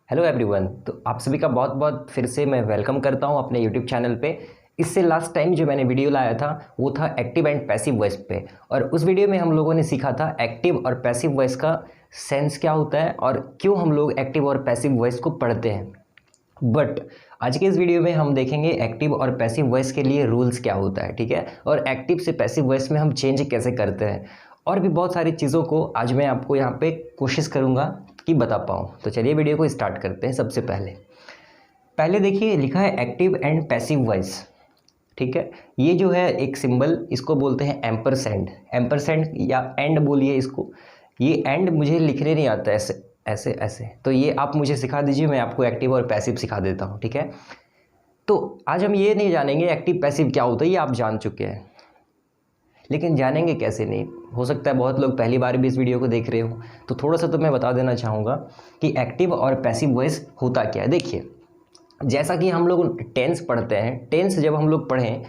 Hello everyone. तो आप सभी का बहुत बहुत फिर से मैं वेलकम करता हूं अपने यूट्यूब चैनल पे। इससे लास्ट टाइम जो मैंने वीडियो लाया था वो था एक्टिव एंड पैसिव वॉइस पे, और उस वीडियो में हम लोगों ने सीखा था एक्टिव और पैसिव वॉइस का सेंस क्या होता है और क्यों हम लोग एक्टिव और पैसिव वॉइस को पढ़ते हैं। बट आज के इस वीडियो में हम देखेंगे एक्टिव और पैसिव वॉइस के लिए रूल्स क्या होता है, ठीक है, और एक्टिव से पैसिव वॉइस में हम चेंज कैसे करते हैं, और भी बहुत सारी चीज़ों को आज मैं आपको यहाँ पे कोशिश करूँगा कि बता पाऊँ। तो चलिए वीडियो को स्टार्ट करते हैं। सबसे पहले पहले देखिए लिखा है एक्टिव एंड पैसिव वॉइस, ठीक है। ये जो है एक सिंबल, इसको बोलते हैं एम्परसेंड। एम्परसेंड या एंड बोलिए इसको। ये एंड मुझे लिखने नहीं आता ऐसे ऐसे ऐसे, तो ये आप मुझे सिखा दीजिए, मैं आपको एक्टिव और पैसिव सिखा देता हूँ, ठीक है। तो आज हम ये नहीं जानेंगे एक्टिव पैसिव क्या होता है, ये आप जान चुके हैं, लेकिन जानेंगे कैसे नहीं। हो सकता है बहुत लोग पहली बार भी इस वीडियो को देख रहे हो, तो थोड़ा सा तो मैं बता देना चाहूँगा कि एक्टिव और पैसिव वॉइस होता क्या है। देखिए, जैसा कि हम लोग टेंस पढ़ते हैं, टेंस जब हम लोग पढ़ें,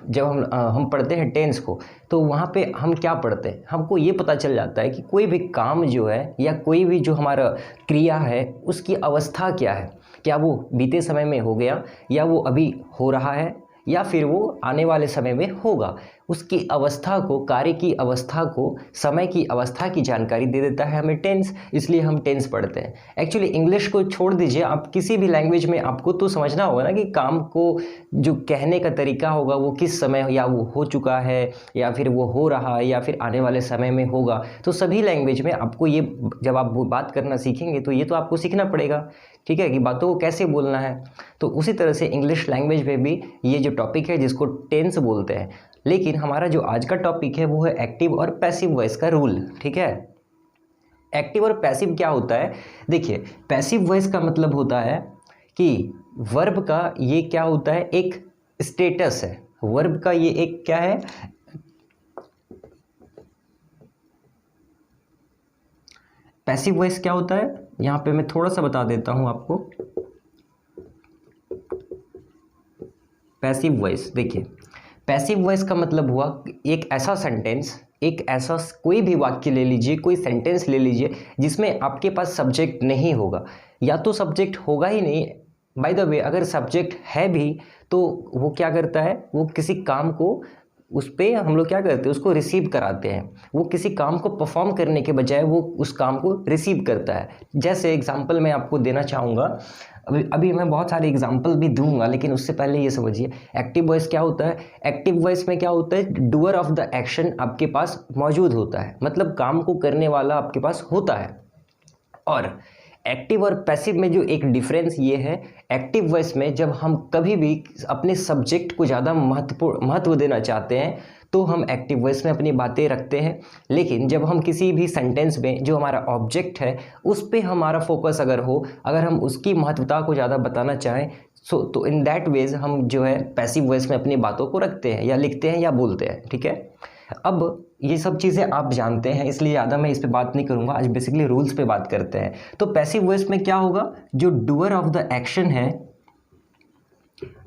जब हम पढ़ते हैं टेंस को, तो वहाँ पे हम क्या पढ़ते हैं, हमको ये पता चल जाता है कि कोई भी काम जो है या कोई भी जो हमारा क्रिया है उसकी अवस्था क्या है। क्या वो बीते समय में हो गया, या वो अभी हो रहा है, या फिर वो आने वाले समय में होगा। उसकी अवस्था को, कार्य की अवस्था को, समय की अवस्था की जानकारी दे देता है हमें टेंस, इसलिए हम टेंस पढ़ते हैं। एक्चुअली इंग्लिश को छोड़ दीजिए, आप किसी भी लैंग्वेज में आपको तो समझना होगा ना कि काम को जो कहने का तरीका होगा वो किस समय, या वो हो चुका है, या फिर वो हो रहा है, या फिर आने वाले समय में होगा। तो सभी लैंग्वेज में आपको ये, जब आप वो बात करना सीखेंगे तो ये तो आपको सीखना पड़ेगा, ठीक है, कि बातों को कैसे बोलना है। तो उसी तरह से इंग्लिश लैंग्वेज में भी ये जो टॉपिक है जिसको टेंस बोलते हैं। लेकिन हमारा जो आज का टॉपिक है वो है एक्टिव और पैसिव वॉइस का रूल, ठीक है। एक्टिव और पैसिव क्या होता है, देखिए, पैसिव वॉइस का मतलब होता है कि वर्ब का ये क्या होता है, एक स्टेटस है। वर्ब का ये एक क्या है, पैसिव वॉइस क्या होता है, यहाँ पे मैं थोड़ा सा बता देता हूँ आपको। पैसिव वॉइस, देखिए, पैसिव वॉइस का मतलब हुआ एक ऐसा सेंटेंस, एक ऐसा कोई भी वाक्य ले लीजिए, कोई सेंटेंस ले लीजिए जिसमें आपके पास सब्जेक्ट नहीं होगा, या तो सब्जेक्ट होगा ही नहीं। बाय द वे, अगर सब्जेक्ट है भी तो वो क्या करता है, वो किसी काम को, उस पर हम लोग क्या करते हैं, उसको रिसीव कराते हैं। वो किसी काम को परफॉर्म करने के बजाय वो उस काम को रिसीव करता है। जैसे एग्जांपल मैं आपको देना चाहूँगा, अभी मैं बहुत सारे एग्जांपल भी दूंगा, लेकिन उससे पहले ये समझिए एक्टिव वॉइस क्या होता है। एक्टिव वॉइस में क्या होता है, डूअर ऑफ द एक्शन आपके पास मौजूद होता है, मतलब काम को करने वाला आपके पास होता है। और एक्टिव और पैसिव में जो एक डिफरेंस ये है, एक्टिव वॉइस में जब हम कभी भी अपने सब्जेक्ट को ज़्यादा महत्व देना चाहते हैं तो हम एक्टिव वॉइस में अपनी बातें रखते हैं। लेकिन जब हम किसी भी सेंटेंस में जो हमारा ऑब्जेक्ट है उस पर हमारा फोकस अगर हो, अगर हम उसकी महत्वता को ज़्यादा बताना चाहें, तो इन दैट वेज हम जो है पैसिव वॉइस में अपनी बातों को रखते हैं, या लिखते हैं, या बोलते हैं, ठीक है। अब ये सब चीज़ें आप जानते हैं, इसलिए ज़्यादा मैं इस पे बात नहीं करूँगा। आज बेसिकली रूल्स पे बात करते हैं। तो पैसिव वॉइस में क्या होगा, जो डूअर ऑफ द एक्शन है,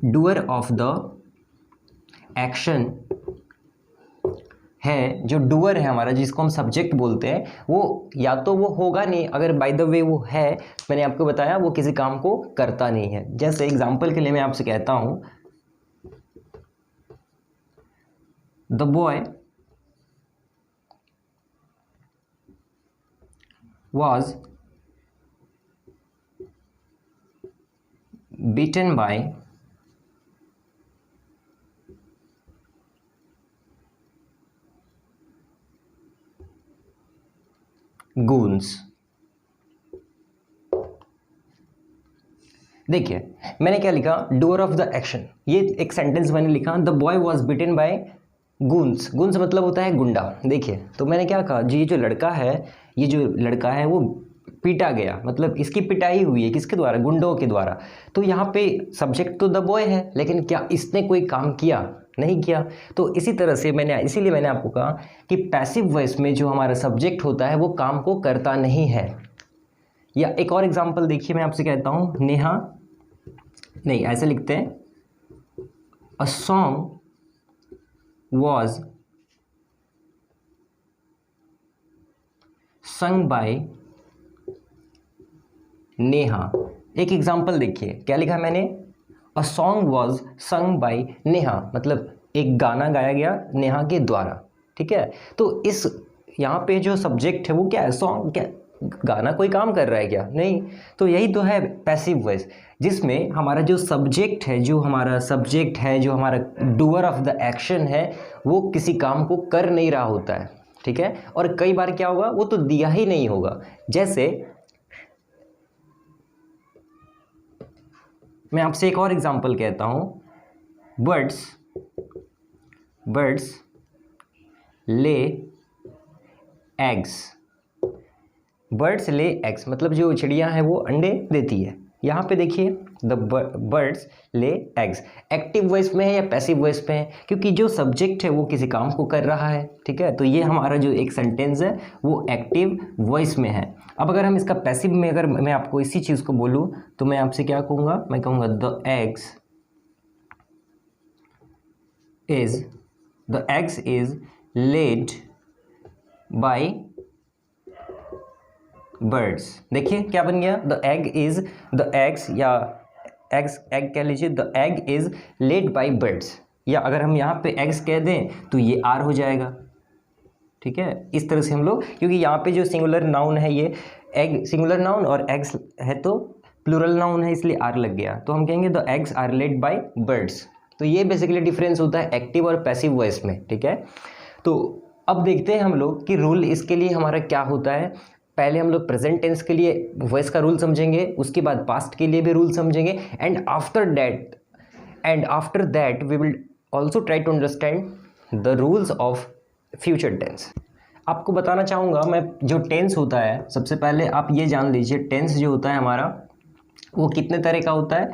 डूअर ऑफ द एक्शन है, जो डूअर है हमारा, जिसको हम सब्जेक्ट बोलते हैं, वो या तो वो होगा नहीं, अगर बाय द वे वो है, मैंने आपको बताया वो किसी काम को करता नहीं है। जैसे एग्जाम्पल के लिए मैं आपसे कहता हूँ, the boy was beaten by goons। देखिए, मैंने क्या लिखा, डूअर ऑफ द एक्शन, ये एक सेंटेंस मैंने लिखा, the boy was bitten by goons. Goons मतलब होता है गुंडा। देखिए, तो मैंने क्या कहा, जी ये जो लड़का है वो पीटा गया, मतलब इसकी पिटाई हुई है, किसके द्वारा, गुंडों के द्वारा। तो यहाँ पे सब्जेक्ट तो द बॉय है, लेकिन क्या इसने कोई काम किया, नहीं किया। तो इसी तरह से इसीलिए मैंने आपको कहा कि पैसिव वॉइस में जो हमारा सब्जेक्ट होता है वो काम को करता नहीं है। या एक और एग्जांपल देखिए, मैं आपसे कहता हूँ, नेहा, नहीं ऐसे लिखते हैं, a song was sung by Neha. एक एग्जाम्पल देखिए, क्या लिखा मैंने, अ सॉन्ग वॉज संग बाई नेहा, मतलब एक गाना गाया गया नेहा के द्वारा, ठीक है। तो इस यहाँ पे जो सब्जेक्ट है वो क्या है, सॉन्ग, क्या गाना कोई काम कर रहा है क्या, नहीं। तो यही तो है पैसिव वॉइस, जिसमें हमारा जो सब्जेक्ट है, जो हमारा डूअर ऑफ द एक्शन है, वो किसी काम को कर नहीं रहा होता है, ठीक है। और कई बार क्या होगा, वो तो दिया ही नहीं होगा। जैसे मैं आपसे एक और एग्जांपल कहता हूं, birds lay eggs. Birds lay eggs मतलब जो चिड़िया हैं वो अंडे देती है। यहाँ पे देखिए the birds lay eggs, active voice में है या पैसिव वॉइस में है, क्योंकि जो सब्जेक्ट है वो किसी काम को कर रहा है, ठीक है। तो ये हमारा जो एक सेंटेंस है वो एक्टिव वॉइस में है। अब अगर हम इसका पैसिव में, अगर मैं आपको इसी चीज़ को बोलूँ तो मैं आपसे क्या कहूँगा, मैं कहूँगा the eggs is lead by birds. देखिए क्या बन गया, द एग्स या एग कह लीजिए, the egg is lead by birds, या अगर हम यहाँ पे एग्स कह दें तो ये आर हो जाएगा, ठीक है। इस तरह से हम लोग, क्योंकि यहाँ पे जो सिंगुलर नाउन है ये एग सिंगुलर नाउन और एग्स है तो प्लूरल नाउन है, इसलिए आर लग गया, तो हम कहेंगे the eggs are laid by birds. तो ये बेसिकली डिफरेंस होता है एक्टिव और पैसिव वॉइस में, ठीक है। तो अब देखते हैं हम लोग कि रूल इसके लिए हमारा क्या होता है। पहले हम लोग प्रेजेंट टेंस के लिए वॉइस का रूल समझेंगे, उसके बाद पास्ट के लिए भी रूल समझेंगे, and after that we will also try to understand the rules of future tense. आपको बताना चाहूँगा मैं, जो टेंस होता है, सबसे पहले आप ये जान लीजिए, टेंस जो होता है हमारा वो कितने तरह का होता है,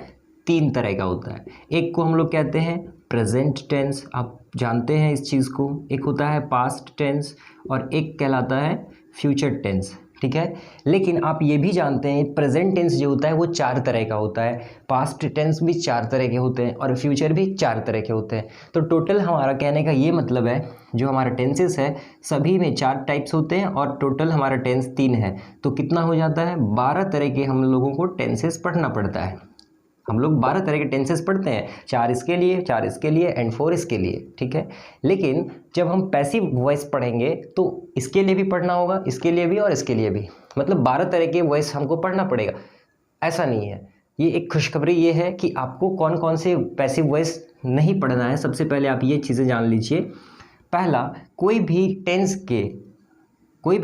3 तरह का होता है। एक को हम लोग कहते हैं प्रेजेंट टेंस, आप जानते हैं इस चीज़ को। एक होता है पास्ट टेंस और एक कहलाता है फ्यूचर टेंस, ठीक है। लेकिन आप ये भी जानते हैं प्रेजेंट टेंस जो होता है वो 4 तरह का होता है, पास्ट टेंस भी 4 तरह के होते हैं और फ्यूचर भी 4 तरह के होते हैं। तो टोटल हमारा कहने का ये मतलब है, जो हमारा टेंसेस है सभी में 4 टाइप्स होते हैं और टोटल हमारा टेंस 3 है। तो कितना हो जाता है, 12 तरह के हम लोगों को टेंसेस पढ़ना पड़ता है। हम लोग 12 तरह के टेंसेस पढ़ते हैं, 4 इसके लिए, 4 इसके लिए एंड 4 इसके लिए, ठीक है। लेकिन जब हम पैसिव वॉइस पढ़ेंगे तो इसके लिए भी पढ़ना होगा, इसके लिए भी और इसके लिए भी, मतलब 12 तरह के वॉइस हमको पढ़ना पड़ेगा। ऐसा नहीं है, ये एक खुशखबरी ये है कि आपको कौन कौन से पैसिव वॉइस नहीं पढ़ना है। सबसे पहले आप ये चीज़ें जान लीजिए। पहला, कोई भी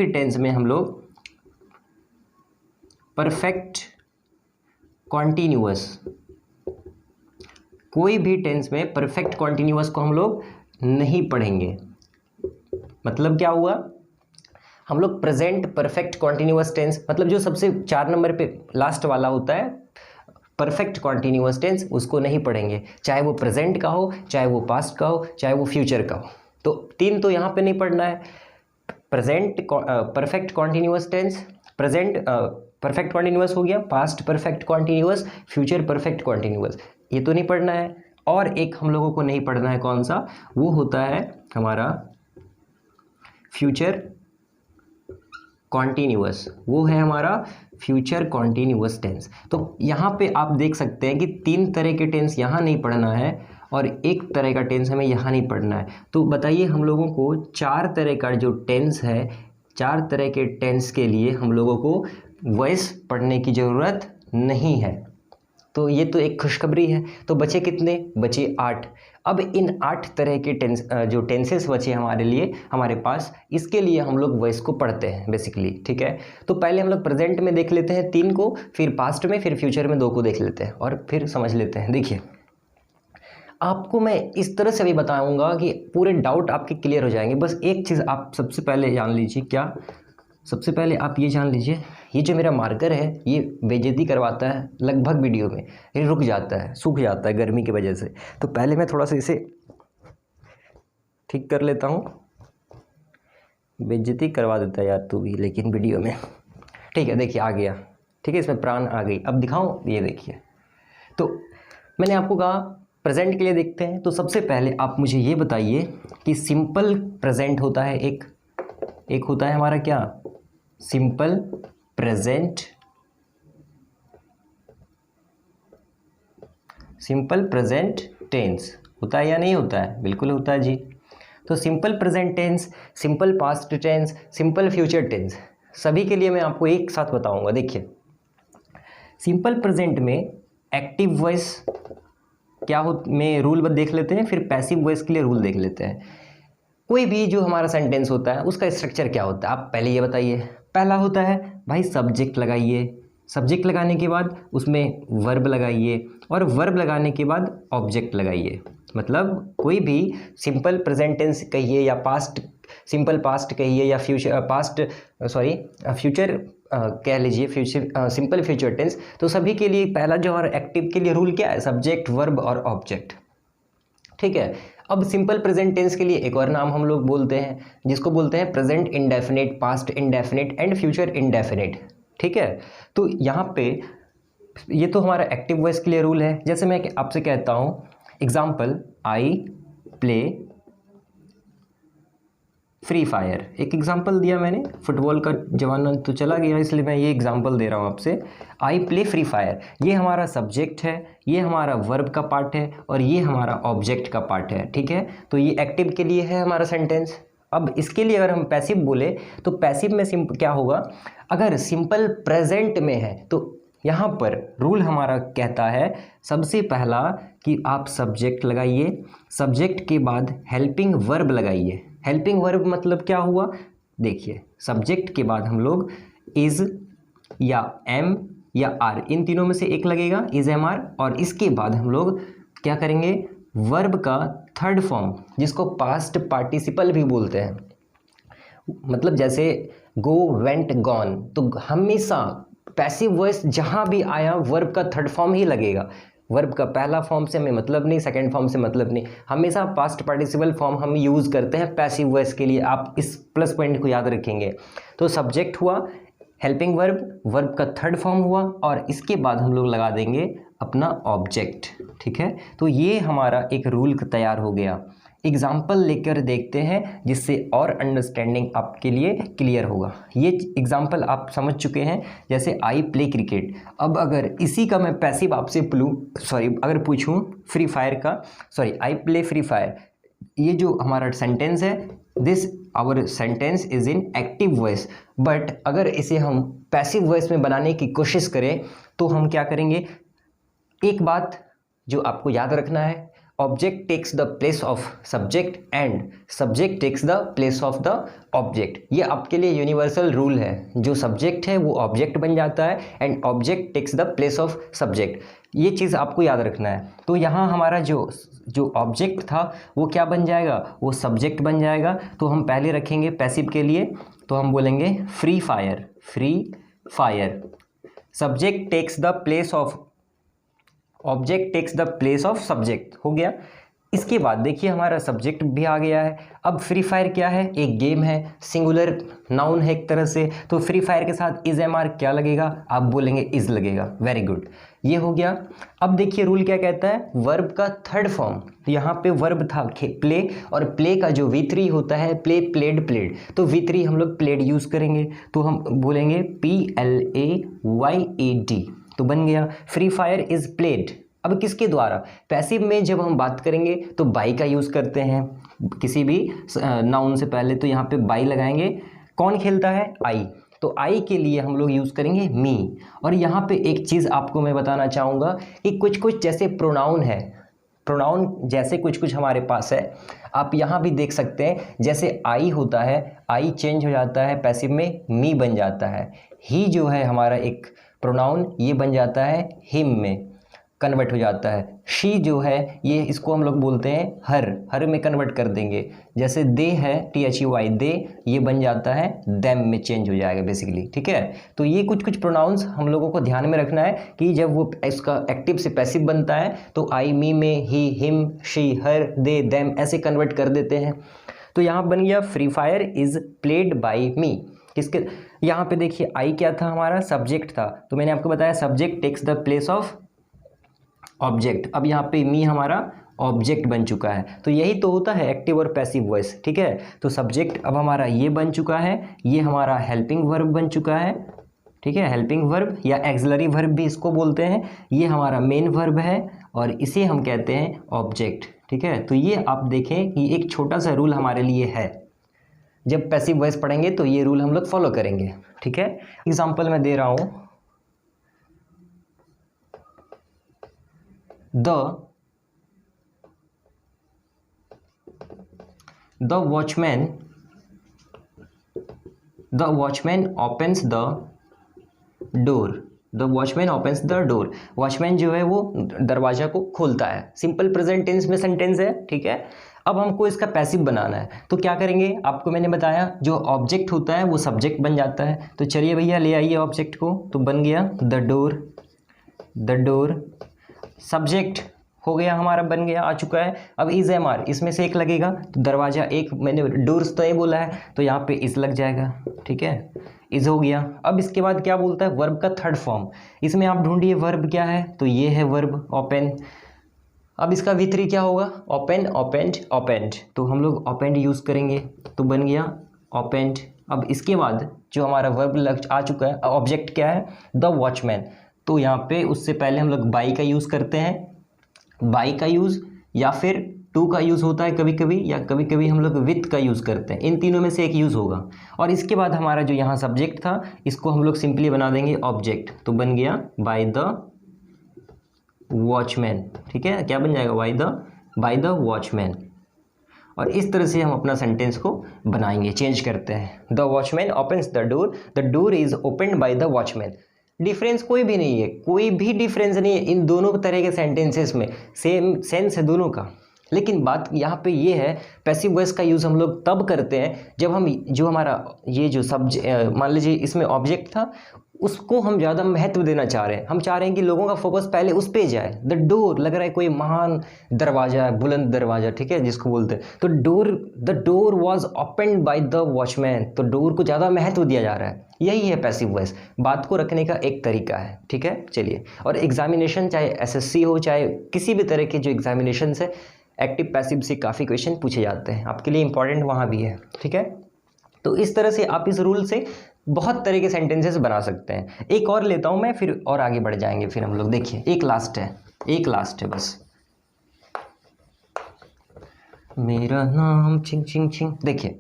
टेंस में हम लोग परफेक्ट कॉन्टिन्यूअस, कोई भी टेंस में परफेक्ट कॉन्टिन्यूअस को हम लोग नहीं पढ़ेंगे। मतलब क्या हुआ, हम लोग प्रेजेंट परफेक्ट कॉन्टिन्यूअस टेंस, मतलब जो सबसे 4 नंबर पे लास्ट वाला होता है परफेक्ट कॉन्टिन्यूअस टेंस, उसको नहीं पढ़ेंगे, चाहे वो प्रेजेंट का हो, चाहे वो पास्ट का हो, चाहे वो फ्यूचर का हो। तो 3 तो यहाँ पे नहीं पढ़ना है, present perfect continuous tense, present perfect continuous हो गया, past perfect continuous, future perfect continuous, ये तो नहीं पढ़ना है। और एक हम लोगों को नहीं पढ़ना है, कौन सा, वो होता है हमारा फ्यूचर कॉन्टिन्यूअस, वो है हमारा फ्यूचर कॉन्टिन्यूअस टेंस। तो यहाँ पे आप देख सकते हैं कि 3 तरह के टेंस यहाँ नहीं पढ़ना है और 1 तरह का टेंस हमें यहाँ नहीं पढ़ना है। तो बताइए हम लोगों को 4 तरह का जो टेंस है, 4 तरह के टेंस के लिए हम लोगों को वॉइस पढ़ने की ज़रूरत नहीं है। तो ये तो एक खुशखबरी है। तो बचे कितने, बचे 8। अब इन 8 तरह के जो टेंसेस बचे हमारे लिए, हमारे पास, इसके लिए हम लोग वॉइस को पढ़ते हैं बेसिकली, ठीक है। तो पहले हम लोग प्रेजेंट में देख लेते हैं 3 को, फिर पास्ट में, फिर फ्यूचर में 2 को देख लेते हैं और फिर समझ लेते हैं। देखिए आपको मैं इस तरह से भी बताऊंगा कि पूरे डाउट आपके क्लियर हो जाएंगे। बस एक चीज़ आप सबसे पहले जान लीजिए, क्या, सबसे पहले आप ये जान लीजिए, ये जो मेरा मार्कर है ये बेइज्जती करवाता है लगभग वीडियो में, ये रुक जाता है, सूख जाता है गर्मी की वजह से। तो पहले मैं थोड़ा सा इसे ठीक कर लेता हूँ। बेइज्जती करवा देता है यार तू भी, लेकिन वीडियो में, ठीक है। देखिए आ गया, ठीक है, इसमें प्राण आ गई। अब दिखाऊँ, ये देखिए। तो मैंने आपको कहा प्रेजेंट के लिए देखते हैं। तो सबसे पहले आप मुझे ये बताइए कि सिंपल प्रेजेंट होता है एक होता है हमारा क्या, simple present, simple present tense होता है या नहीं होता है? बिल्कुल होता है जी। तो simple present tense, simple past tense, simple future tense, सभी के लिए मैं आपको एक साथ बताऊंगा। देखिए, सिंपल प्रेजेंट में एक्टिव वॉइस क्या हो में रूल देख लेते हैं, फिर पैसिव वॉइस के लिए रूल देख लेते हैं। कोई भी जो हमारा सेंटेंस होता है उसका स्ट्रक्चर क्या होता है, आप पहले ये बताइए। पहला होता है भाई सब्जेक्ट लगाइए, सब्जेक्ट लगाने के बाद उसमें वर्ब लगाइए, और वर्ब लगाने के बाद ऑब्जेक्ट लगाइए। मतलब कोई भी सिंपल प्रेजेंट टेंस कहिए या पास्ट, सिंपल पास्ट कहिए या फ्यूचर पास्ट, फ्यूचर कह लीजिए, फ्यूचर सिंपल फ्यूचर टेंस, तो सभी के लिए पहला जो और एक्टिव के लिए रूल क्या है? सब्जेक्ट, वर्ब और ऑब्जेक्ट। ठीक है। अब सिंपल प्रेजेंट टेंस के लिए एक और नाम हम लोग बोलते हैं, जिसको बोलते हैं present indefinite, past indefinite and future indefinite. ठीक है। तो यहाँ पे ये तो हमारा एक्टिव वॉइस के लिए रूल है। जैसे मैं आपसे कहता हूँ example, I play free fire, एक एग्जाम्पल दिया मैंने, फुटबॉल का जमाना तो चला गया इसलिए मैं ये एग्जाम्पल दे रहा हूँ आपसे। आई प्ले फ्री फायर, ये हमारा सब्जेक्ट है, ये हमारा वर्ब का पार्ट है, और ये हमारा ऑब्जेक्ट का पार्ट है। ठीक है। तो ये एक्टिव के लिए है हमारा सेंटेंस। अब इसके लिए अगर हम पैसिव बोले तो पैसिव में क्या होगा? अगर सिंपल प्रेजेंट में है तो यहाँ पर रूल हमारा कहता है सबसे पहला कि आप सब्जेक्ट लगाइए, सब्जेक्ट के बाद हेल्पिंग वर्ब लगाइए। हेल्पिंग वर्ब मतलब क्या हुआ? देखिए, सब्जेक्ट के बाद हम लोग इज या एम या आर, इन तीनों में से एक लगेगा, इज एम आर, और इसके बाद हम लोग क्या करेंगे? वर्ब का थर्ड फॉर्म, जिसको पास्ट पार्टिसिपल भी बोलते हैं। मतलब जैसे गो, वेंट, गॉन, तो हमेशा पैसिव वॉइस जहाँ भी आया वर्ब का थर्ड फॉर्म ही लगेगा। वर्ब का पहला फॉर्म से हमें मतलब नहीं, सेकंड फॉर्म से मतलब नहीं, हमेशा पास्ट पार्टिसिपल फॉर्म हम यूज़ करते हैं पैसिव वॉइस के लिए। आप इस प्लस पॉइंट को याद रखेंगे। तो सब्जेक्ट हुआ, हेल्पिंग वर्ब, वर्ब का थर्ड फॉर्म हुआ, और इसके बाद हम लोग लगा देंगे अपना ऑब्जेक्ट। ठीक है। तो ये हमारा एक रूल तैयार हो गया। एग्जाम्पल लेकर देखते हैं जिससे और अंडरस्टैंडिंग आपके लिए क्लियर होगा। ये एग्जाम्पल आप समझ चुके हैं, जैसे आई प्ले क्रिकेट। अब अगर इसी का मैं पैसिव आपसे अगर पूछूं फ्री फायर का, आई प्ले फ्री फायर, ये जो हमारा सेंटेंस है, this our sentence is in active voice, but अगर इसे हम पैसिव वॉइस में बनाने की कोशिश करें तो हम क्या करेंगे? एक बात जो आपको याद रखना है, object takes the place of subject and subject takes the place of the object. ये आपके लिए यूनिवर्सल रूल है। जो सब्जेक्ट है वो ऑब्जेक्ट बन जाता है and object takes the place of subject. ये चीज़ आपको याद रखना है। तो यहाँ हमारा जो ऑब्जेक्ट था वो क्या बन जाएगा? वो सब्जेक्ट बन जाएगा। तो हम पहले रखेंगे पैसिव के लिए, तो हम बोलेंगे free fire, free fire, subject takes the place of, object takes the place of subject, हो गया। इसके बाद देखिए हमारा सब्जेक्ट भी आ गया है। अब फ्री फायर क्या है? एक गेम है, सिंगुलर नाउन है एक तरह से। तो फ्री फायर के साथ इज एम आर क्या लगेगा? आप बोलेंगे इज लगेगा। वेरी गुड, ये हो गया। अब देखिए रूल क्या कहता है? वर्ब का थर्ड फॉर्म, तो यहाँ पे वर्ब था प्ले, और प्ले का जो V3 होता है, प्ले, प्लेड, प्लेड, तो V3 हम लोग प्लेड यूज़ करेंगे, तो हम बोलेंगे PLAYED, तो बन गया फ्री फायर इज प्लेड। अब किसके द्वारा? पैसिव में जब हम बात करेंगे तो बाई का यूज़ करते हैं किसी भी नाउन से पहले, तो यहाँ पे बाई लगाएंगे। कौन खेलता है? आई, तो आई के लिए हम लोग यूज़ करेंगे मी। और यहाँ पे एक चीज़ आपको मैं बताना चाहूँगा कि कुछ कुछ जैसे प्रोनाउन है, प्रोनाउन जैसे कुछ कुछ हमारे पास है, आप यहाँ भी देख सकते हैं। जैसे आई होता है, आई चेंज हो जाता है पैसिव में, मी बन जाता है। ही जो है हमारा एक प्रोनाउन, ये बन जाता है हिम में, कन्वर्ट हो जाता है। शी जो है ये, इसको हम लोग बोलते हैं हर, हर में कन्वर्ट कर देंगे। जैसे दे है, THEY, दे, ये बन जाता है देम में चेंज हो जाएगा बेसिकली। ठीक है। तो ये कुछ कुछ प्रोनाउंस हम लोगों को ध्यान में रखना है कि जब वो इसका एक्टिव से पैसिव बनता है तो आई, मी में he, him, she, her, they, them ऐसे कन्वर्ट कर देते हैं। तो यहाँ बन गया Free Fire is played by me. किसके? यहाँ पे देखिए आई क्या था? हमारा सब्जेक्ट था, तो मैंने आपको बताया subject takes the place of object. अब यहाँ पे मी हमारा ऑब्जेक्ट बन चुका है। तो यही तो होता है एक्टिव और पैसिव वॉइस। ठीक है। तो सब्जेक्ट अब हमारा ये बन चुका है, ये हमारा हेल्पिंग वर्ब बन चुका है। ठीक है, हेल्पिंग वर्ब या एक्सिलरी वर्ब भी इसको बोलते हैं। ये हमारा मेन वर्ब है और इसे हम कहते हैं ऑब्जेक्ट। ठीक है, तो ये आप देखें कि एक छोटा सा रूल हमारे लिए है, जब पैसिव वॉइस पढ़ेंगे तो ये रूल हम लोग फॉलो करेंगे। ठीक है, एग्जाम्पल मैं दे रहा हूं, the watchman opens the door। The watchman opens the door. Watchman जो है वो दरवाजा को खोलता है। सिंपल प्रेजेंट टेंस में सेंटेंस है। ठीक है, अब हमको इसका पैसिव बनाना है, तो क्या करेंगे, आपको मैंने बताया जो ऑब्जेक्ट होता है वो सब्जेक्ट बन जाता है। तो चलिए भैया ले आइए ऑब्जेक्ट को, तो बन गया द डोर। सब्जेक्ट हो गया हमारा, बन गया, आ चुका है। अब इज एम आर, इसमें से एक लगेगा, तो दरवाजा एक, मैंने डोर्स तो ये बोला है तो यहाँ पे इज लग जाएगा। ठीक है, इज हो गया। अब इसके बाद क्या बोलता है, वर्ब का थर्ड फॉर्म। इसमें आप ढूंढिए वर्ब क्या है, तो ये है वर्ब ओपन। अब इसका V3 क्या होगा, ओपन, ओपेंड। तो हम लोग ओपेंड यूज़ करेंगे, तो बन गया ओपेंड। अब इसके बाद जो हमारा वर्ब लग आ चुका है, ऑब्जेक्ट क्या है, द वॉचमैन। तो यहाँ पे उससे पहले हम लोग बाई का यूज़ करते हैं, बाई का यूज़ या फिर टू का यूज़ होता है कभी कभी, या कभी कभी हम लोग विथ का यूज़ करते हैं। इन तीनों में से एक यूज़ होगा। और इसके बाद हमारा जो यहाँ सब्जेक्ट था, इसको हम लोग सिंपली बना देंगे ऑब्जेक्ट, तो बन गया बाय द वॉचमैन। ठीक है, क्या बन जाएगा, बाय द वॉचमैन। और इस तरह से हम अपना सेंटेंस को बनाएंगे, चेंज करते हैं। The watchman opens the door is opened by the watchman. Difference कोई भी नहीं है, कोई भी डिफरेंस नहीं है इन दोनों तरह के सेंटेंसेस में, सेम सेंस है दोनों का। लेकिन बात यहाँ पे ये है, पैसिव वॉइस का यूज़ हम लोग तब करते हैं जब हम जो हमारा ये जो मान लीजिए इसमें ऑब्जेक्ट था, उसको हम ज़्यादा महत्व देना चाह रहे हैं। हम चाह रहे हैं कि लोगों का फोकस पहले उस पे जाए। द डोर लग रहा है कोई महान दरवाजा है, बुलंद दरवाजा, ठीक है, जिसको बोलते हैं। तो the door was opened by the watchman, तो डोर को ज़्यादा महत्व दिया जा रहा है। यही है पैसिव वॉइस, बात को रखने का एक तरीका है। ठीक है, चलिए। और एग्जामिनेशन, चाहे SSC हो, चाहे किसी भी तरह के जो एग्जामिनेशन है, एक्टिव पैसिव से काफ़ी क्वेश्चन पूछे जाते हैं, आपके लिए इंपॉर्टेंट वहाँ भी है। ठीक है, तो इस तरह से आप इस रूल से बहुत तरह के सेंटेंसेस बना सकते हैं। एक और लेता हूँ मैं, फिर और आगे बढ़ जाएंगे फिर हम लोग। देखिए, एक लास्ट है बस। मेरा नाम चिंग चिंग चिंग। देखिए,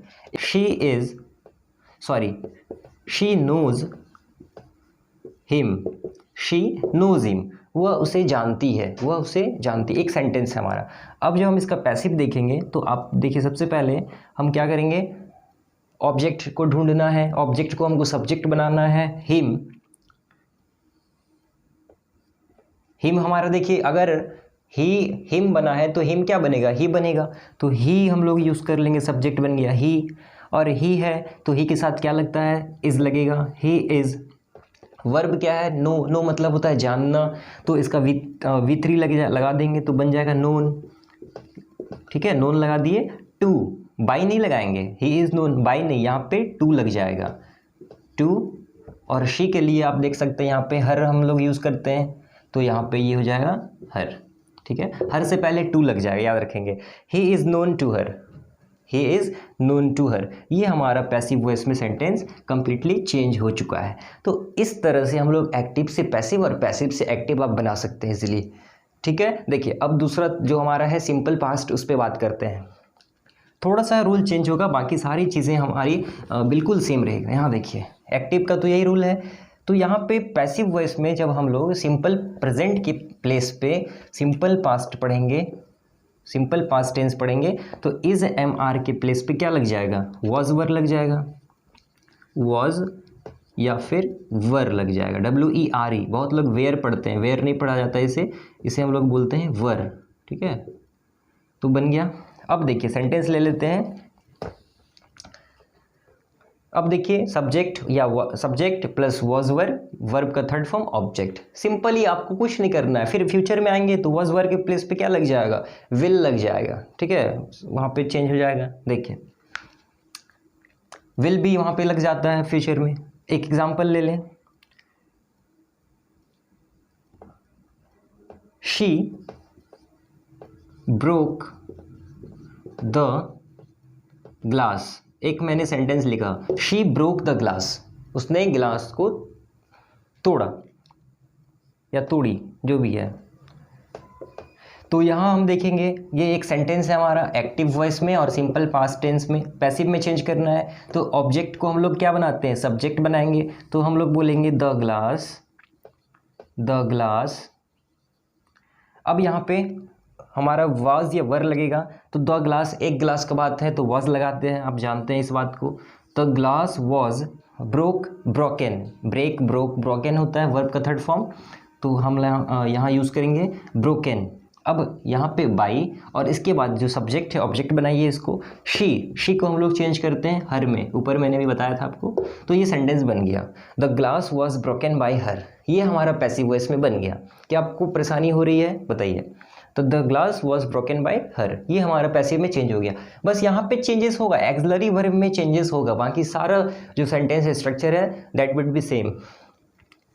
शी नोज हिम, वह उसे जानती है, एक सेंटेंस है हमारा। अब जब हम इसका पैसिव देखेंगे तो आप देखिए, सबसे पहले हम क्या करेंगे, ऑब्जेक्ट को ढूंढना है, ऑब्जेक्ट को हमको सब्जेक्ट बनाना है। हिम हमारा, देखिए अगर हिम बना है तो हिम क्या बनेगा, ही बनेगा। तो ही हम लोग यूज़ कर लेंगे, सब्जेक्ट बन गया ही। और ही है तो ही के साथ क्या लगता है, इज लगेगा, ही इज। वर्ब क्या है, नो मतलब होता है जानना, तो इसका V3 लगा देंगे, तो बन जाएगा नोन। ठीक है, नोन लगा दिए। टू, बाई नहीं लगाएंगे, ही इज़ नोन, बाई नहीं, यहाँ पे टू लग जाएगा, टू। और शी के लिए आप देख सकते हैं यहाँ पे हर हम लोग यूज़ करते हैं, तो यहाँ पे ये हो जाएगा हर। ठीक है, हर से पहले टू लग जाएगा, याद रखेंगे। He is known to her, ये हमारा पैसिव वॉइस में सेंटेंस कंप्लीटली चेंज हो चुका है। तो इस तरह से हम लोग एक्टिव से पैसिव और पैसिव से एक्टिव आप बना सकते हैं इजीली। ठीक है, देखिए अब दूसरा जो हमारा है सिंपल पास्ट, उस पर बात करते हैं। थोड़ा सा रूल चेंज होगा, बाकी सारी चीज़ें हमारी बिल्कुल सेम रहेगी। यहाँ देखिए, एक्टिव का तो यही रूल है। तो यहाँ पे पैसिव वॉइस में जब हम लोग सिंपल प्रेजेंट की प्लेस पे सिंपल पास्ट पढ़ेंगे, सिंपल पास्ट टेंस पढ़ेंगे, तो इज MR के प्लेस पे क्या लग जाएगा, वॉज वर लग जाएगा, वॉज या फिर वर लग जाएगा, WERE। बहुत लोग वेयर पढ़ते हैं, वेयर नहीं पढ़ा जाता इसे हम लोग बोलते हैं वर। ठीक है, तो बन गया। अब देखिए सेंटेंस ले लेते हैं। अब देखिए, subject plus was were, verb का थर्ड फॉर्म ऑब्जेक्ट। सिंपली आपको कुछ नहीं करना है। फिर फ्यूचर में आएंगे तो वॉज वर के प्लेस पे क्या लग जाएगा, विल लग जाएगा। ठीक है, वहाँ पे चेंज हो जाएगा। देखिए, विल भी वहाँ पे लग जाता है फ्यूचर में। एक एग्जांपल ले लें, शी ब्रोक द ग्लास। एक मैंने सेंटेंस लिखा, शी ब्रोक द ग्लास, उसने गिलास को तोड़ा या तोड़ी, जो भी है। तो यहाँ हम देखेंगे ये एक सेंटेंस है हमारा एक्टिव वॉइस में और सिंपल पास्ट टेंस में, पैसिव में चेंज करना है। तो ऑब्जेक्ट को हम लोग क्या बनाते हैं, सब्जेक्ट बनाएंगे। तो हम लोग बोलेंगे द ग्लास। अब यहाँ पे हमारा वाज या वर लगेगा, तो द ग्लास एक ग्लास का बात है तो वाज लगाते हैं, आप जानते हैं इस बात को। The glass was broken, broken होता है वर्ब का थर्ड फॉर्म, तो हम यहाँ यूज़ करेंगे ब्रोकन। अब यहाँ पे बाई और इसके बाद जो सब्जेक्ट है ऑब्जेक्ट बनाइए इसको, शी को हम लोग चेंज करते हैं हर में, ऊपर मैंने भी बताया था आपको। तो ये सेंटेंस बन गया the glass was broken by her, ये हमारा पैसिव वॉइस में बन गया। क्या आपको परेशानी हो रही है बताइए। तो the glass was broken by हर, ये हमारा पैसिव में चेंज हो गया। बस यहाँ पे चेंजेस होगा, एक्सिलरी वर्ब में चेंजेस होगा, बाकी सारा जो सेंटेंस स्ट्रक्चर है that would be same.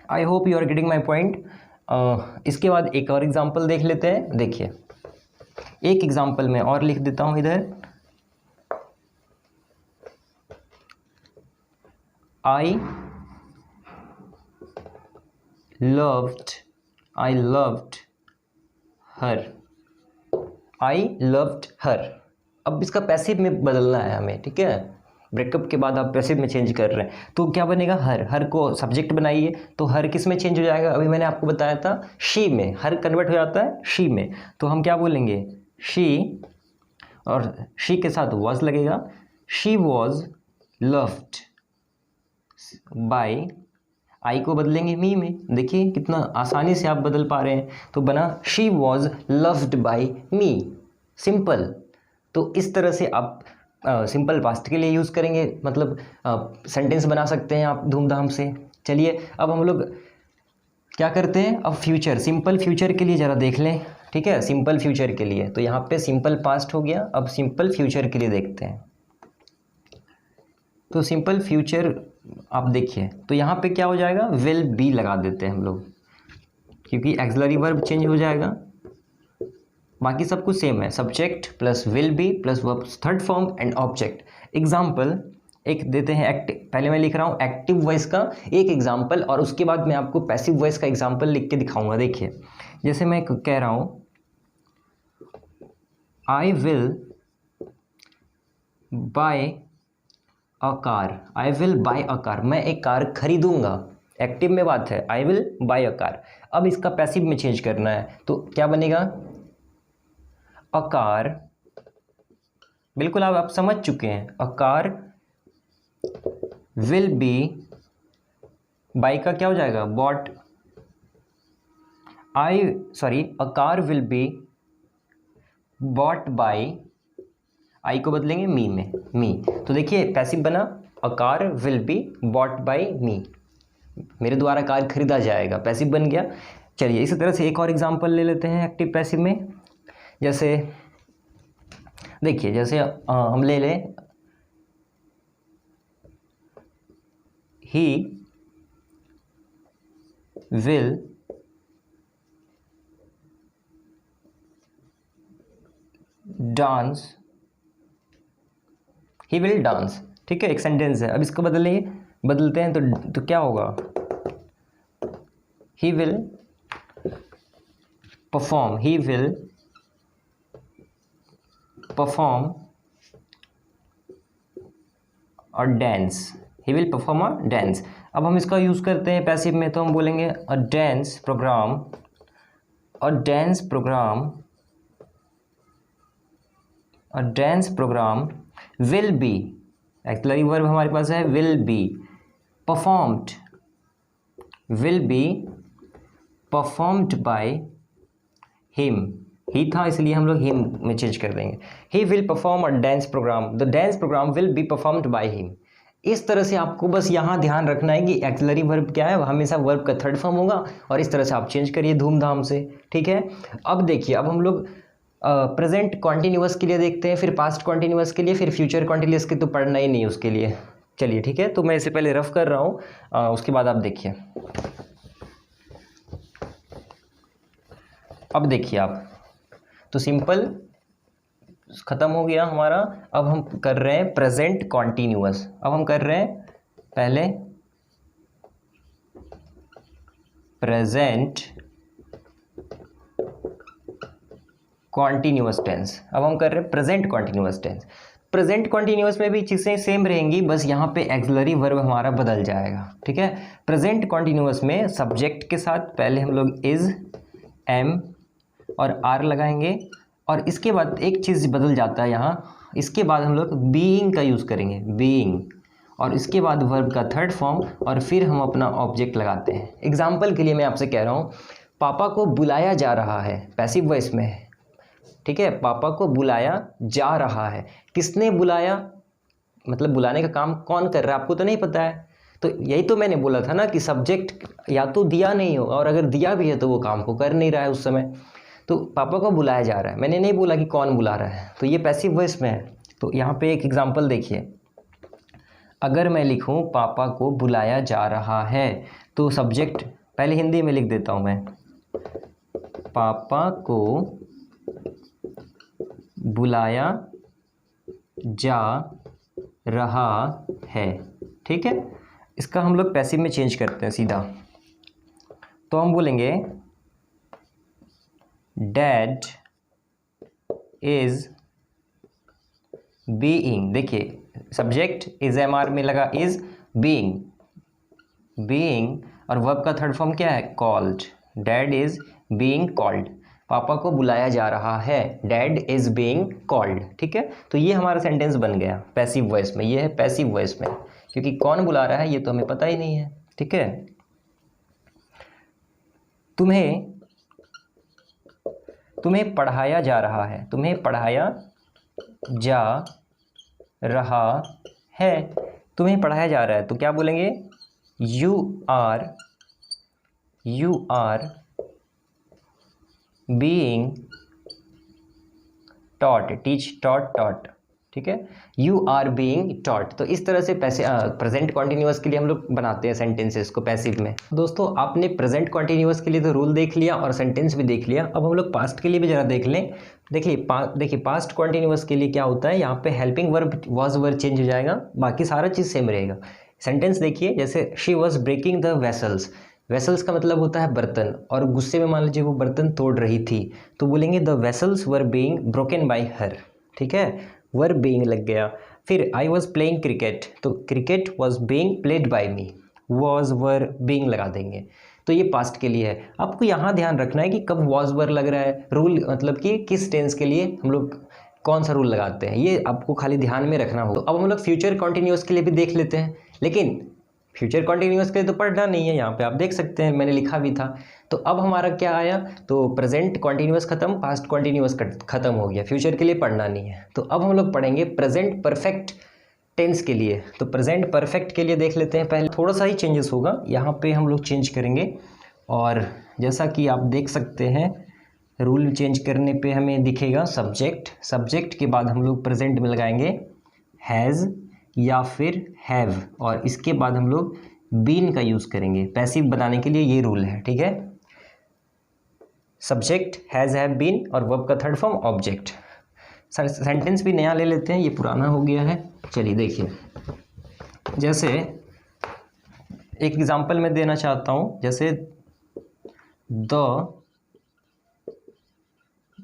I hope you are getting my point. इसके बाद एक और एग्जाम्पल देख लेते हैं। देखिए एक एग्जाम्पल मैं और लिख देता हूँ इधर, आई लव्ड हर। अब इसका पैसिव में बदलना है हमें, ठीक है। ब्रेकअप के बाद आप पैसिव में चेंज कर रहे हैं, तो क्या बनेगा, हर को सब्जेक्ट बनाइए। तो हर किस में चेंज हो जाएगा, अभी मैंने आपको बताया था शी में, हर कन्वर्ट हो जाता है शी में। तो हम क्या बोलेंगे, शी, और शी के साथ वॉज लगेगा, she was loved by, I को बदलेंगे मी में। देखिए कितना आसानी से आप बदल पा रहे हैं। तो बना she was loved by me, simple. तो इस तरह से आप सिंपल पास्ट के लिए यूज़ करेंगे, मतलब सेंटेंस बना सकते हैं आप धूमधाम से। चलिए अब हम लोग क्या करते हैं, अब फ्यूचर, सिंपल फ्यूचर के लिए ज़रा देख लें, ठीक है। सिंपल फ्यूचर के लिए तो यहाँ पे सिंपल पास्ट हो गया, अब सिंपल फ्यूचर के लिए देखते हैं। तो सिंपल फ्यूचर आप देखिए, तो यहाँ पे क्या हो जाएगा, विल बी लगा देते हैं हम लोग, क्योंकि एक्सिलरी वर्ब चेंज हो जाएगा, बाकी सब कुछ सेम है, subject plus will be plus verb third form and object. Example एक देते हैं, पहले मैं लिख रहा हूँ एक्टिव वॉइस का एक एग्जाम्पल, और उसके बाद मैं आपको पैसिव वॉइस का एग्जाम्पल लिख के दिखाऊंगा। देखिए जैसे मैं कह रहा हूँ, I will buy a car, मैं एक कार खरीदूंगा, एक्टिव में बात है, I will buy a car. अब इसका पैसिव में चेंज करना है, तो क्या बनेगा, अ कार, बिल्कुल आप समझ चुके हैं, a car will be, by का क्या हो जाएगा, bought, a car will be bought by, I को बदलेंगे मी में, मी। तो देखिए पैसिव बना, a car will be bought by me, मेरे द्वारा कार खरीदा जाएगा, पैसिव बन गया। चलिए इसी तरह से एक और एग्जांपल ले लेते हैं एक्टिव पैसिव में। जैसे देखिए, जैसे हम ले लें, he will dance, he will dance, ठीक है, एक सेंटेंस है। अब इसको बदलते हैं तो क्या होगा, ही will perform, he will perform और डांस, ही विल परफॉर्म और डांस। अब हम इसका यूज़ करते हैं पैसिव में, तो हम बोलेंगे a dance programme, a dance programme will be, auxiliary verb हमारे पास है will be performed, will be performed by him, he था इसलिए हम लोग हिम में चेंज कर देंगे, he will perform a dance programme, the dance programme will be performed by him. इस तरह से आपको बस यहाँ ध्यान रखना है कि एक्सिलरी वर्ब क्या है, हमेशा वर्ब का थर्ड फॉर्म होगा, और इस तरह से आप चेंज करिए धूमधाम से, ठीक है। अब देखिए, अब हम लोग प्रेजेंट कॉन्टिन्यूअस के लिए देखते हैं, फिर पास्ट कॉन्टिन्यूअस के लिए, फिर फ्यूचर कॉन्टिन्यूअस के तो पढ़ना ही नहीं उसके लिए। चलिए ठीक है, तो मैं इससे पहले रफ कर रहा हूँ, उसके बाद आप देखिए। अब देखिए आप, तो सिंपल खत्म हो गया हमारा। अब हम कर रहे हैं प्रेजेंट कॉन्टिन्यूअस। अब हम कर रहे हैं पहले प्रेजेंट कॉन्टिन्यूअस टेंस। अब हम कर रहे हैं present continuous tense. Present continuous में भी चीज़ें सेम रहेंगी, बस यहाँ पे एक्सिलरी वर्ब हमारा बदल जाएगा, ठीक है। प्रेजेंट कॉन्टिन्यूअस में सब्जेक्ट के साथ पहले हम लोग इज, एम और आर लगाएंगे, और इसके बाद एक चीज़ बदल जाता है यहाँ, इसके बाद हम लोग बीइंग का यूज़ करेंगे, बीइंग, और इसके बाद वर्ब का थर्ड फॉर्म, और फिर हम अपना ऑब्जेक्ट लगाते हैं। एग्जाम्पल के लिए मैं आपसे कह रहा हूँ, पापा को बुलाया जा रहा है, पैसिव वॉइस में है, ठीक है। पापा को बुलाया जा रहा है, किसने बुलाया, मतलब बुलाने का काम कौन कर रहा है आपको तो नहीं पता है। तो यही तो मैंने बोला था ना कि सब्जेक्ट या तो दिया नहीं होगा, और अगर दिया भी है तो वो काम को कर नहीं रहा है उस समय। तो पापा को बुलाया जा रहा है, मैंने नहीं बोला कि कौन बुला रहा है, तो ये पैसिव वॉइस में है। तो यहाँ पे एक एग्जांपल देखिए, अगर मैं लिखूँ पापा को बुलाया जा रहा है, तो सब्जेक्ट पहले हिंदी में लिख देता हूँ मैं, पापा को बुलाया जा रहा है, ठीक है। इसका हम लोग पैसिव में चेंज करते हैं सीधा, तो हम बोलेंगे डैड इज बीइंग। देखिए सब्जेक्ट इज एम आर में लगा इज, बीइंग, बीइंग, और वर्ब का थर्ड फॉर्म क्या है, called. Dad is being called, पापा को बुलाया जा रहा है, डैड इज बीइंग कॉल्ड, ठीक है। तो ये हमारा सेंटेंस बन गया पैसिव वॉइस में, ये है पैसिव वॉइस में, क्योंकि कौन बुला रहा है ये तो हमें पता ही नहीं है, ठीक है। तुम्हें पढ़ाया जा रहा है, तुम्हें पढ़ाया जा रहा है, तुम्हें पढ़ाया जा रहा है, तो क्या बोलेंगे, you are being taught, teach, taught, ठीक है, यू आर बीइंग टॉट। तो इस तरह से प्रेजेंट कॉन्टिन्यूअस के लिए हम लोग बनाते हैं सेंटेंसेस को पैसिव में। दोस्तों आपने प्रेजेंट कॉन्टिन्यूअस के लिए तो रूल देख लिया और सेंटेंस भी देख लिया, अब हम लोग पास्ट के लिए भी जरा देख लें। देखिए पास्ट कॉन्टिन्यूअस के लिए क्या होता है, यहाँ पे helping verb was verb change हो जाएगा, बाकी सारा चीज़ सेम रहेगा। सेंटेंस देखिए, जैसे she was breaking the vessels, vessels का मतलब होता है बर्तन, और गुस्से में मान लीजिए वो बर्तन तोड़ रही थी, तो बोलेंगे the vessels were being broken by हर, ठीक है, वर बीइंग लग गया। फिर आई वॉज प्लेइंग क्रिकेट, तो cricket was being played by me, was were being लगा देंगे। तो ये पास्ट के लिए है। आपको यहाँ ध्यान रखना है कि कब वॉज वर लग रहा है, रूल मतलब कि किस टेंस के लिए हम लोग कौन सा रूल लगाते हैं, ये आपको खाली ध्यान में रखना होगा। अब हम लोग फ्यूचर कॉन्टिन्यूअस के लिए भी देख लेते हैं, लेकिन फ्यूचर कॉन्टिन्यूअस के लिए तो पढ़ना नहीं है, यहाँ पे आप देख सकते हैं मैंने लिखा भी था। तो अब हमारा क्या आया, तो प्रेजेंट कॉन्टिन्यूअस खत्म, पास्ट कॉन्टिन्यूअस खत्म हो गया, फ्यूचर के लिए पढ़ना नहीं है। तो अब हम लोग पढ़ेंगे प्रेजेंट परफेक्ट टेंस के लिए। तो प्रेजेंट परफेक्ट के लिए देख लेते हैं, पहले थोड़ा सा ही चेंजेस होगा, यहाँ पे हम लोग चेंज करेंगे, और जैसा कि आप देख सकते हैं रूल चेंज करने पे हमें दिखेगा सब्जेक्ट के बाद हम लोग प्रेजेंट में लगाएंगे हैज़ या फिर हैव, और इसके बाद हम लोग बीन का यूज़ करेंगे पैसिव बनाने के लिए, ये रूल है, ठीक है। सब्जेक्ट हैज़, हैव, बीन, और वर्ब का थर्ड फॉर्म ऑब्जेक्ट। सेंटेंस भी नया ले लेते हैं, ये पुराना हो गया है। चलिए देखिए, जैसे एक एग्जांपल मैं देना चाहता हूँ, जैसे the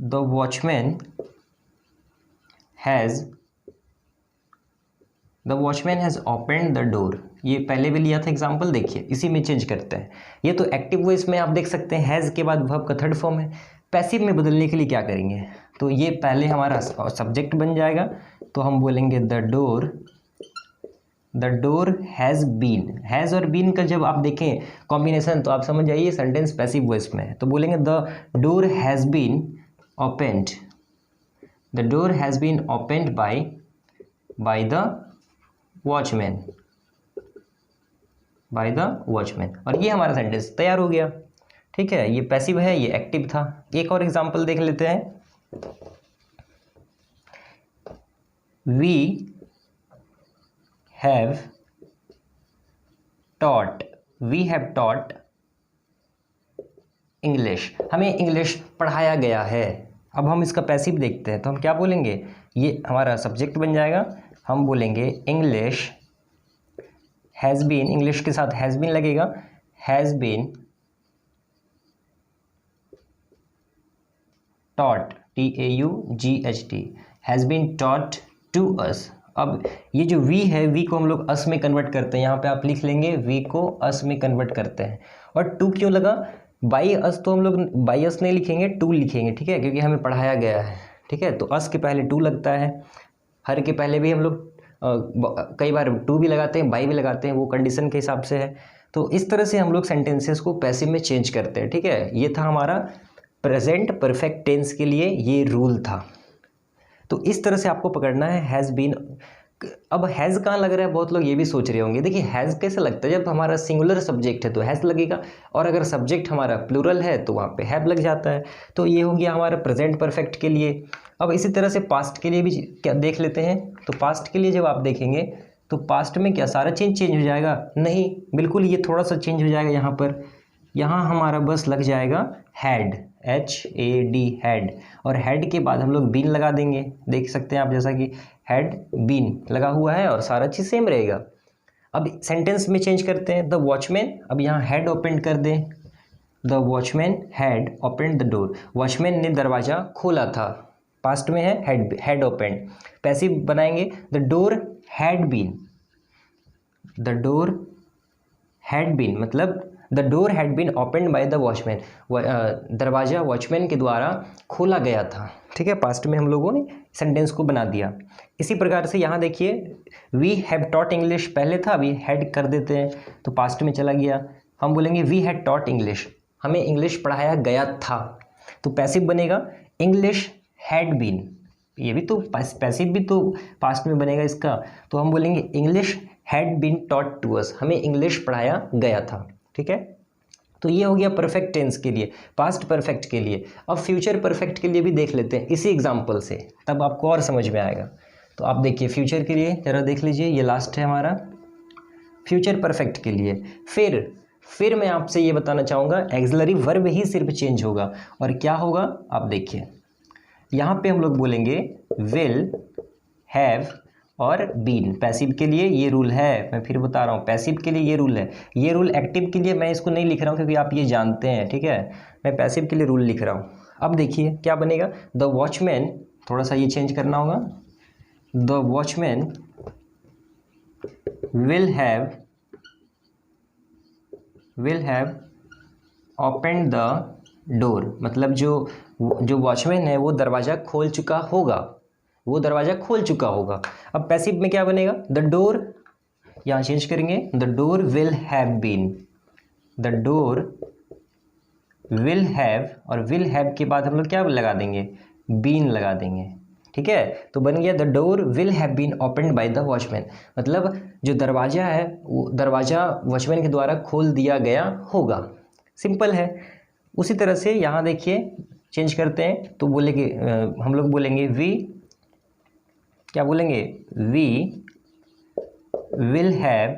watchman has opened the door, ये पहले भी लिया था एग्जांपल, देखिए इसी में चेंज करते हैं। ये तो एक्टिव वॉइस में आप देख सकते हैं हैज़ के बाद वर्ब का थर्ड फॉर्म है। पैसिव में बदलने के लिए क्या करेंगे, तो ये पहले हमारा सब्जेक्ट बन जाएगा, तो हम बोलेंगे the door has been. Has और बीन का जब आप देखें कॉम्बिनेशन तो आप समझ जाइए सेंटेंस पैसिव वॉइस में है। तो बोलेंगे the door has been opened, the door has been opened by the watchman, और ये हमारा सेंटेंस तैयार हो गया, ठीक है। ये पैसिव है, ये एक्टिव था। एक और एग्जांपल देख लेते हैं, वी हैव टॉट इंग्लिश, हमें इंग्लिश पढ़ाया गया है। अब हम इसका पैसिव देखते हैं, तो हम क्या बोलेंगे, ये हमारा सब्जेक्ट बन जाएगा, हम बोलेंगे इंग्लिश हैज़ बीन, इंग्लिश के साथ हैज़ बीन लगेगा, has been taught, TAUGHT, has been taught to us. अब ये जो वी है, वी को हम लोग अस में कन्वर्ट करते हैं, यहाँ पे आप लिख लेंगे वी को अस में कन्वर्ट करते हैं। और टू क्यों लगा? बाई अस तो हम लोग बाई अस नहीं लिखेंगे, टू लिखेंगे, ठीक है, क्योंकि हमें पढ़ाया गया है, ठीक है। तो अस के पहले टू लगता है, हर के पहले भी हम लोग कई बार टू भी लगाते हैं, बाई भी लगाते हैं, वो कंडीशन के हिसाब से है। तो इस तरह से हम लोग सेंटेंसेस को पैसिव में चेंज करते हैं, ठीक है। ये था हमारा प्रेजेंट परफेक्ट टेंस के लिए ये रूल था। तो इस तरह से आपको पकड़ना है हैज़ बीन। अब हैज़ कहाँ लग रहा है, बहुत लोग ये भी सोच रहे होंगे। देखिए हैज़ कैसे लगता है, जब हमारा सिंगुलर सब्जेक्ट है तो हैज़ लगेगा, और अगर सब्जेक्ट हमारा प्लूरल है तो वहाँ पे हैव लग जाता है। तो ये हो गया हमारा प्रेजेंट परफेक्ट के लिए। अब इसी तरह से पास्ट के लिए भी क्या देख लेते हैं। तो पास्ट के लिए जब आप देखेंगे तो पास्ट में क्या सारा चेंज हो जाएगा? नहीं, बिल्कुल ये थोड़ा सा चेंज हो जाएगा। यहाँ पर यहाँ हमारा बस लग जाएगा हैड, HAD, हैड, और हैड के बाद हम लोग बीन लगा देंगे। देख सकते हैं आप, जैसा कि हैड बीन लगा हुआ है और सारा चीज़ सेम रहेगा। अब सेंटेंस में चेंज करते हैं। द वॉचमैन, अब यहाँ हैड ओपन कर दें, the watchman had open the door, watchman ने दरवाज़ा खोला था, पास्ट में है हैड ओपन। पैसिव बनाएंगे, the door had been, the door had been, मतलब the door had been opened by the watchman, दरवाज़ा वॉचमैन के द्वारा खोला गया था, ठीक है। पास्ट में हम लोगों ने सेंटेंस को बना दिया। इसी प्रकार से यहाँ देखिए वी हैव टॉट इंग्लिश, पहले था, अभी हैड कर देते हैं तो पास्ट में चला गया। हम बोलेंगे वी हैड टॉट इंग्लिश, हमें इंग्लिश पढ़ाया गया था, तो पैसिव बनेगा इंग्लिश हैड बीन। ये भी तो पैसिव भी तो पास्ट में बनेगा इसका, तो हम बोलेंगे English had been taught to us, हमें इंग्लिश पढ़ाया गया था, ठीक है। तो ये हो गया परफेक्ट टेंस के लिए, पास्ट परफेक्ट के लिए। अब फ्यूचर परफेक्ट के लिए भी देख लेते हैं इसी एग्जांपल से, तब आपको और समझ में आएगा। तो आप देखिए फ्यूचर के लिए जरा देख लीजिए, ये लास्ट है हमारा फ्यूचर परफेक्ट के लिए। फिर मैं आपसे ये बताना चाहूँगा एक्सिलरी वर्ब ही सिर्फ चेंज होगा, और क्या होगा आप देखिए। यहाँ पे हम लोग बोलेंगे विल, हैव और बीन। पैसिव के लिए ये रूल है, मैं फिर बता रहा हूँ, पैसिव के लिए ये रूल है। ये रूल एक्टिव के लिए मैं इसको नहीं लिख रहा हूँ क्योंकि आप ये जानते हैं, ठीक है। मैं पैसिव के लिए रूल लिख रहा हूँ। अब देखिए क्या बनेगा, द वॉचमैन, थोड़ा सा ये चेंज करना होगा, the watchman will have open the door, मतलब जो वॉचमैन है वो दरवाज़ा खोल चुका होगा, वो दरवाज़ा खोल चुका होगा। अब पैसिव में क्या बनेगा, द डोर, यहाँ चेंज करेंगे, the door will have been, the door will have, और विल हैव के बाद हम लोग क्या लगा देंगे, बीन लगा देंगे, ठीक है। तो बन गया the door will have been opened by the watchman, मतलब जो दरवाज़ा है वो दरवाज़ा वॉचमैन के द्वारा खोल दिया गया होगा। सिंपल है। उसी तरह से यहाँ देखिए चेंज करते हैं, तो बोलेंगे हम लोग बोलेंगे वी, क्या बोलेंगे, we will have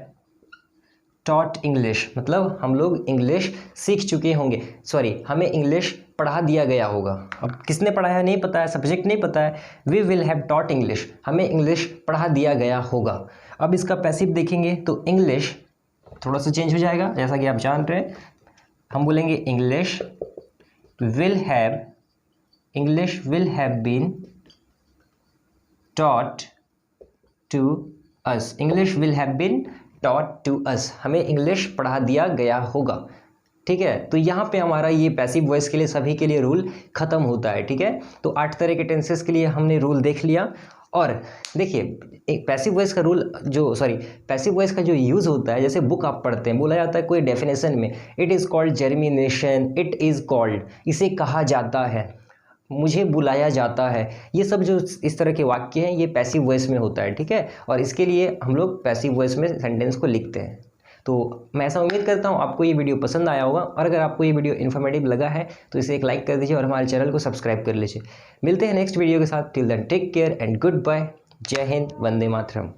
taught English, मतलब हम लोग इंग्लिश सीख चुके होंगे, सॉरी हमें इंग्लिश पढ़ा दिया गया होगा। अब किसने पढ़ाया नहीं पता है, सब्जेक्ट नहीं पता है, we will have taught English, हमें इंग्लिश पढ़ा दिया गया होगा। अब इसका पैसिव देखेंगे तो इंग्लिश थोड़ा सा चेंज हो जाएगा, जैसा कि आप जान रहे हैं। हम बोलेंगे English will have been taught to us, English will have been taught to us, हमें इंग्लिश पढ़ा दिया गया होगा, ठीक है। तो यहाँ पे हमारा ये पैसिव वॉइस के लिए सभी के लिए रूल खत्म होता है, ठीक है। तो 8 तरह के टेंसेस के लिए हमने रूल देख लिया। और देखिए एक पैसिव वॉइस का रूल पैसिव वॉइस का जो यूज़ होता है, जैसे बुक आप पढ़ते हैं, बोला जाता है कोई डेफिनेशन में, it is called germination, it is called, इसे कहा जाता है, मुझे बुलाया जाता है, ये सब जो इस तरह के वाक्य हैं ये पैसिव वॉइस में होता है, ठीक है। और इसके लिए हम लोग पैसिव वॉइस में सेंटेंस को लिखते हैं। तो मैं ऐसा उम्मीद करता हूँ आपको ये वीडियो पसंद आया होगा, और अगर आपको ये वीडियो इन्फॉर्मेटिव लगा है तो इसे एक लाइक कर दीजिए और हमारे चैनल को सब्सक्राइब कर लीजिए। मिलते हैं नेक्स्ट वीडियो के साथ, till then take care and good bye. जय हिंद, वंदे मातरम।